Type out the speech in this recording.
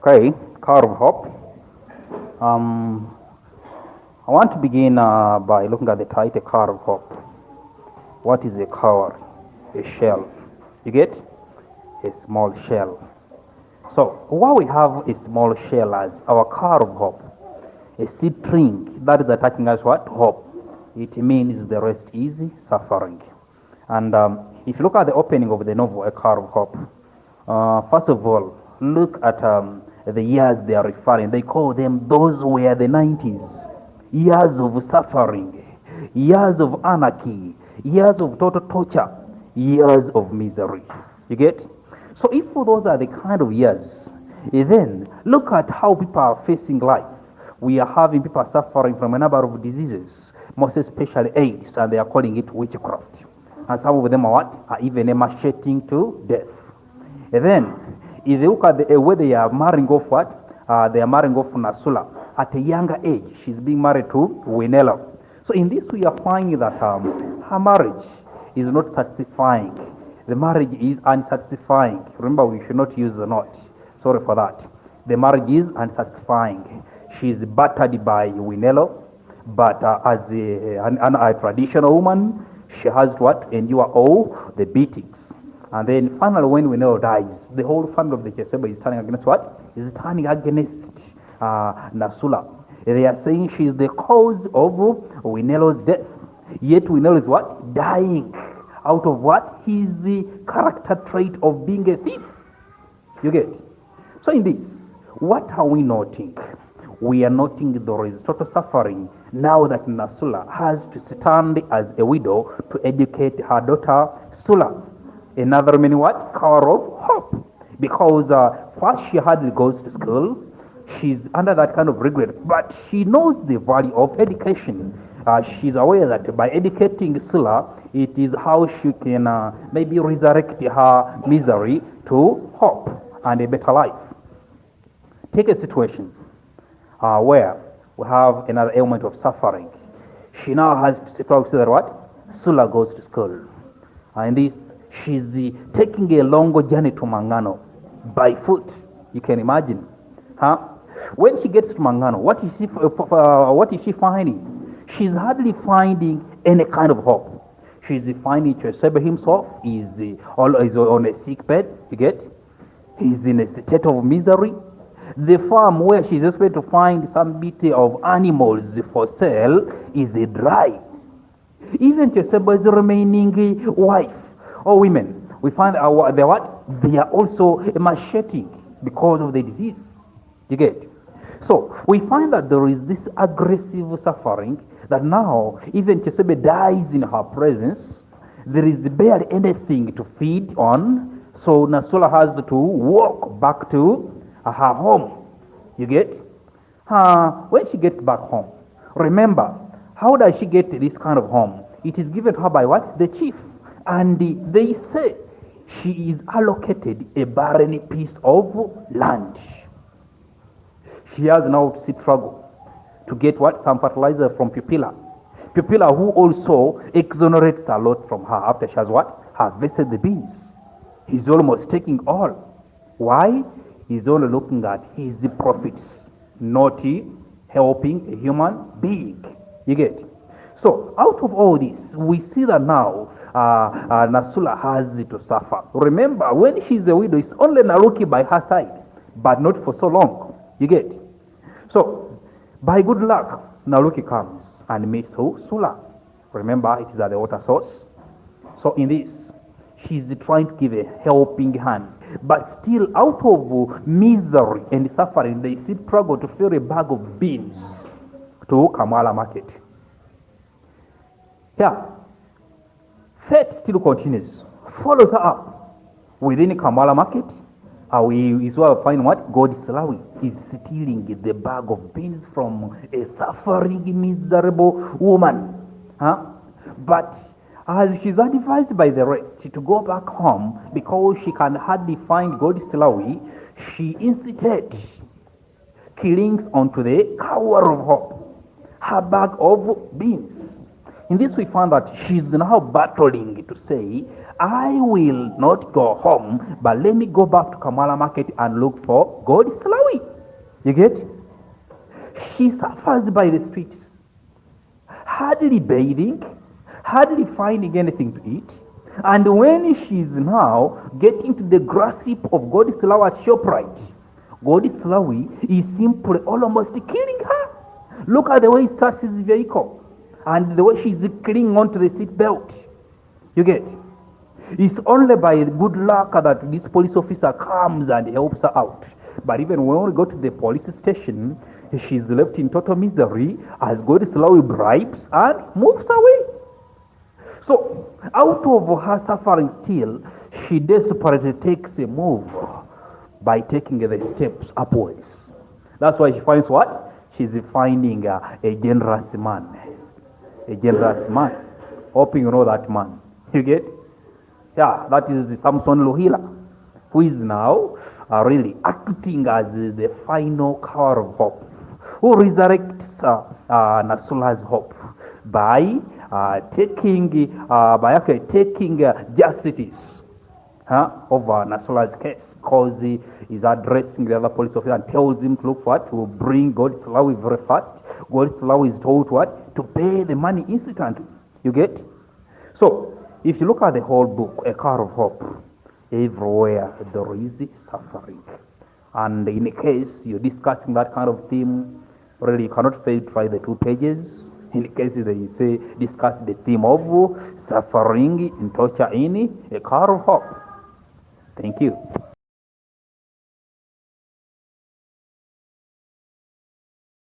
Okay, Car of Hope. Um, I want to begin by looking at the title Car of Hope. What is a cowrie? A shell. You get? A small shell. So, while we have a small shell as our car of hope, a seed string that is attaching us what? Hope. It means the rest is suffering. And if you look at the opening of the novel, A Car of Hope, first of all, look at the years they are referring. They call them, those were the 90s. Years of suffering, years of anarchy, years of total torture, years of misery. You get? So if those are the kind of years, then look at how people are facing life. We are having people suffering from a number of diseases, most especially AIDS, and they are calling it witchcraft. And some of them are what? Are even macheting to death. And then, if you look at the way they are marrying off what? They are marrying off Nasula. At a younger age, she's being married to Winella. So in this, we are finding that her marriage is not satisfying. The marriage is unsatisfying. Remember, we should not use the not. Sorry for that. The marriage is unsatisfying. She is battered by Winello, but as a traditional woman, she has to what? Endure all the beatings. And then finally, when Winello dies, the whole family of the Cheseba is turning against what? Is turning against Nasula. They are saying she is the cause of Winello's death. Yet Winello is what? Dying. Out of what? His character trait of being a thief. You get? So in this, what are we noting? We are noting there is total suffering now that Nasula has to stand as a widow to educate her daughter Sula. Another meaning what? Car of hope. Because first she hardly goes to school. She's under that kind of regret. But she knows the value of education. She's aware that by educating Sula, it is how she can maybe resurrect her misery to hope and a better life. Take a situation where we have another element of suffering. She now has to say that what? Sula goes to school. And this, she's taking a longer journey to Mangano by foot. You can imagine. Huh? When she gets to Mangano, what is she finding? She's hardly finding any kind of hope. She's finding Chesebe himself is on a sick bed. You get? He's in a state of misery. The farm where she's expected to find some bit of animals for sale is dry. Even Chesebe's remaining wife or women, we find they what? They are also macheting because of the disease. You get? So we find that there is this aggressive suffering that now even Chesebe dies in her presence. There is barely anything to feed on. So Nasula has to walk back to her home. You get? When she gets back home, remember, how does she get this kind of home? It is given her by what? The chief. And they say she is allocated a barren piece of land. She has now to struggle to get what? Some fertilizer from Pupila. Pupila, who also exonerates a lot from her after she has what? Harvested the beans. He's almost taking all. Why? He's only looking at his profits, not helping a human being. You get? So out of all this, we see that now Nasula has to suffer. Remember, when she's a widow, it's only Naruki by her side, but not for so long. You get? So, by good luck, Naruki comes and meets Sula. Remember, it is at the water source. So in this, she's trying to give a helping hand. But still, out of misery and suffering, they still struggle to fill a bag of beans to Kamala market. Yeah. Fate still continues. Follows her up within Kamala market. We is well find what? God Slawi is stealing the bag of beans from a suffering, miserable woman. But as she's advised by the rest to go back home because she can hardly find God Slawi, she instead clings onto the cowrie of hope, her bag of beans. In this, we find that she's now battling to say, I will not go home, but let me go back to Kamala Market and look for God Slawi. You get? She suffers by the streets, hardly bathing, hardly finding anything to eat. And when she's now getting to the grasp of God Slawi at ShopRite, God Slawi is simply almost killing her. Look at the way he starts his vehicle and the way she's clinging onto the seat belt. You get? It's only by good luck that this police officer comes and helps her out. But even when we go to the police station, she's left in total misery as God slowly bribes and moves away. So, out of her suffering still, she desperately takes a move by taking the steps upwards. That's why she finds what? She's finding a generous man. A generous man. Hoping you know that man. You get? Yeah, that is Samson Luhila, who is now really acting as the final cowrie of hope, who resurrects Nasula's hope by taking justice over Nasula's case, because he is addressing the other police officer and tells him to look for what, to bring God Slawi very fast. God Slawi is told what, to pay the money instantly. You get? So, if you look at the whole book, A Cowrie of Hope, everywhere there is suffering. And in case you're discussing that kind of theme, really you cannot fail to try the 2 pages. In case they say discuss the theme of suffering and torture in A Cowrie of Hope. Thank you.